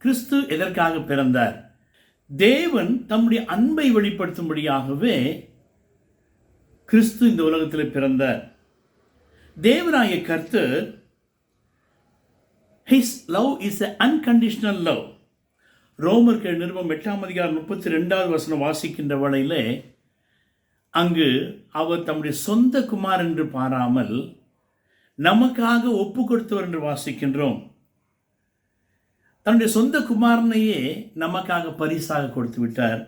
கிறிஸ்து எதற்காக பிறந்தார்? தேவன் தம்முடைய அன்பை வெளிப்படுத்தும்படியாகவே கிறிஸ்து இந்த உலகத்தில் பிறந்தார். தேவனாய கர்த்தர், his love is an unconditional love. ரோமர்கள் நிருபம் 8:32 வாசிக்கின்ற வேளையிலே அங்கு அவர் தம்முடைய சொந்த குமார் என்று பாராமல் நமக்காக ஒப்பு கொடுத்தவர் என்று வாசிக்கின்றோம். தன்னுடைய சொந்த குமாரனையே நமக்காக பரிசாக கொடுத்து விட்டார்.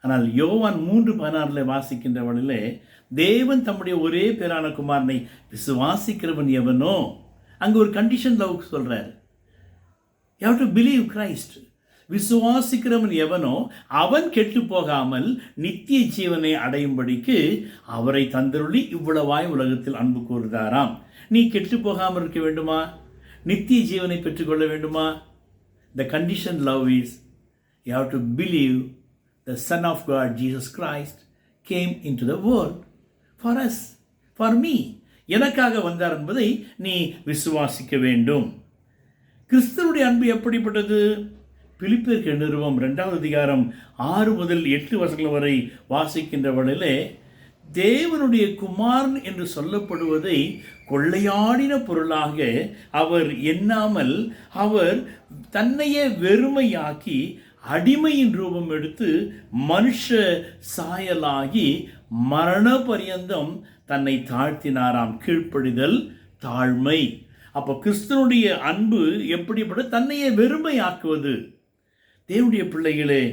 ஆனால் யோவான் 3:16 வாசிக்கின்ற வேளையிலே தேவன் தம்முடைய ஒரே பேரான குமாரனை விசுவாசிக்கிறவன் எவனோ, அங்கு ஒரு கண்டிஷன் லவ் சொல்றார். You have to believe Christ. விசுவாசிக்கிறவன் எவனோ அவன் கெட்டு போகாமல் நித்திய ஜீவனை அடையும்படிக்கு அவரை தந்தருளி இவ்வளவாய் உலகத்தில் அன்பு கூறுகிறாராம். நீ கெட்டு போகாமல் இருக்க வேண்டுமா? நித்திய ஜீவனை பெற்றுக்கொள்ள வேண்டுமா? The condition love is you have to believe the Son of God, Jesus Christ, came into the world for us, for me. எனக்காக வந்தார் என்பதை நீ விசுவாசிக்க வேண்டும். கிறிஸ்துவுடைய அன்பு எப்படிப்பட்டது? பிலிப்பியர் நிருபம் 2:6-8 வரை வாசிக்கின்ற வேளையிலே தேவனுடைய குமாரன் என்று சொல்லப்படுவதை கொள்ளையாடின பொருளாக அவர் எண்ணாமல் அவர் தன்னையே வெறுமையாக்கி அடிமையின் ரூபம் எடுத்து மனுஷ சாயலாகி மரண பரியந்தம் தன்னை தாழ்த்தினாராம். கீழ்ப்படிதல், தாழ்மை. அப்போ கிறிஸ்துவனுடைய அன்பு எப்படிப்பட்ட தன்னையே வெறுமையாக்குவது. தேவனுடைய பிள்ளைகளே,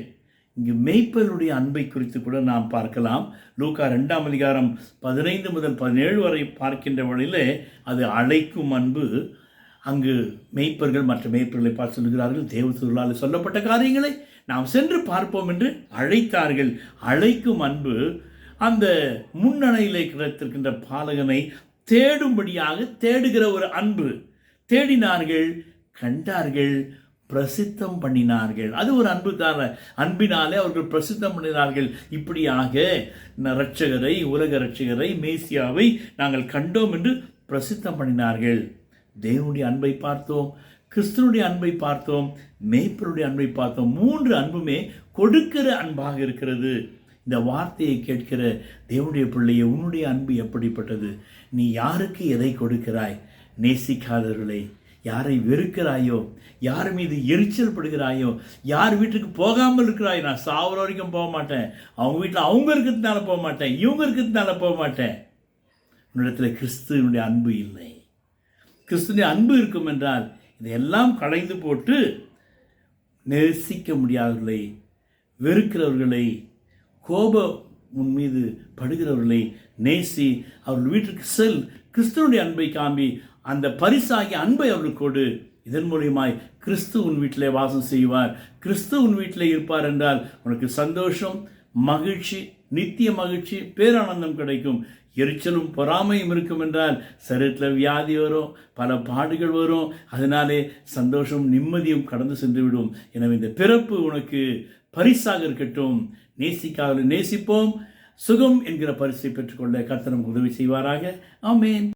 இங்கு மேய்ப்பனுடைய அன்பை குறித்து கூட நாம் பார்க்கலாம். லூக்கா 2:15-17 வரை பார்க்கின்ற வழியிலே அது அழைக்கும் அன்பு. அங்கு மேய்ப்பர்கள் மற்ற மேய்ப்பர்களை பார்த்து சொல்கிறார்கள், தேவதூதர்களால் சொல்லப்பட்ட காரியங்களை நாம் சென்று பார்ப்போம் என்று அழைத்தார்கள். அழைக்கும் அன்பு அந்த முன்னணையிலே கிடைத்திருக்கின்ற பாலகனை தேடும்படியாக தேடுகிற ஒரு அன்பு. தேடினார்கள், கண்டார்கள், பிரசித்தம் பண்ணினார்கள். அது ஒரு அன்பு தான. அன்பினாலே அவர்கள் பிரசித்தம் பண்ணினார்கள். இப்படியாக இரட்சகரை, உலக இரட்சகரை, மேசியாவை நாங்கள் கண்டோம் என்று பிரசித்தம் பண்ணினார்கள். தேவனுடைய அன்பை பார்த்தோம், கிறிஸ்துவனுடைய அன்பை பார்த்தோம், மேய்ப்பருடைய அன்பை பார்த்தோம். 3 அன்புமே கொடுக்கிற அன்பாக இருக்கிறது. இந்த வார்த்தையை கேட்கிற தேவனுடைய பிள்ளையை, உன்னுடைய அன்பு எப்படிப்பட்டது? நீ யாருக்கு எதை கொடுக்கிறாய்? நேசிக்காதவர்களை, யாரை வெறுக்கிறாயோ, யார் மீது எரிச்சல் படுகிறாயோ, யார் வீட்டுக்கு போகாமல் இருக்கிறாய், நான் சாவர வரைக்கும் போக மாட்டேன், அவங்க வீட்டில் அவங்க இருக்கிறதுனால போக மாட்டேன், இவங்க இருக்கிறதுனால போக மாட்டேன். உன்னிடத்தில் கிறிஸ்துவனுடைய அன்பு இல்லை. கிறிஸ்துவனுடைய அன்பு இருக்கும் என்றால் இதையெல்லாம் களைந்து போட்டு நேசிக்க முடியாதவர்களை, வெறுக்கிறவர்களை, கோபம் உன் மீது படுகிறவர்களை நேசி, அவர்கள் வீட்டுக்கு செல், கிறிஸ்துவனுடைய அன்பை காம்பி, அந்த பரிசாகிய அன்பை அவர்களுக்கு கொடு. இதன் மூலியமாய் கிறிஸ்து உன் வீட்டிலே வாசம் செய்வார். கிறிஸ்து உன் வீட்டிலே இருப்பார் என்றால் உனக்கு சந்தோஷம், மகிழ்ச்சி, நித்திய மகிழ்ச்சி, பேரானந்தம் கிடைக்கும். எரிச்சலும் பொறாமையும் இருக்கும் என்றால் சரீரத்தில் வியாதி வரும், பல பாடுகள் வரும். அதனாலே சந்தோஷம், நிம்மதியும் கடந்து சென்று விடும். எனவே இந்த பிறப்பு உனக்கு பரிசாக இருக்கட்டும். நேசிக்காத நேசிப்போம், சுகம் என்கிற பரிசை பெற்றுக்கொள்ள கர்த்தர் நமக்கு உதவி செய்வாராக. ஆமென்.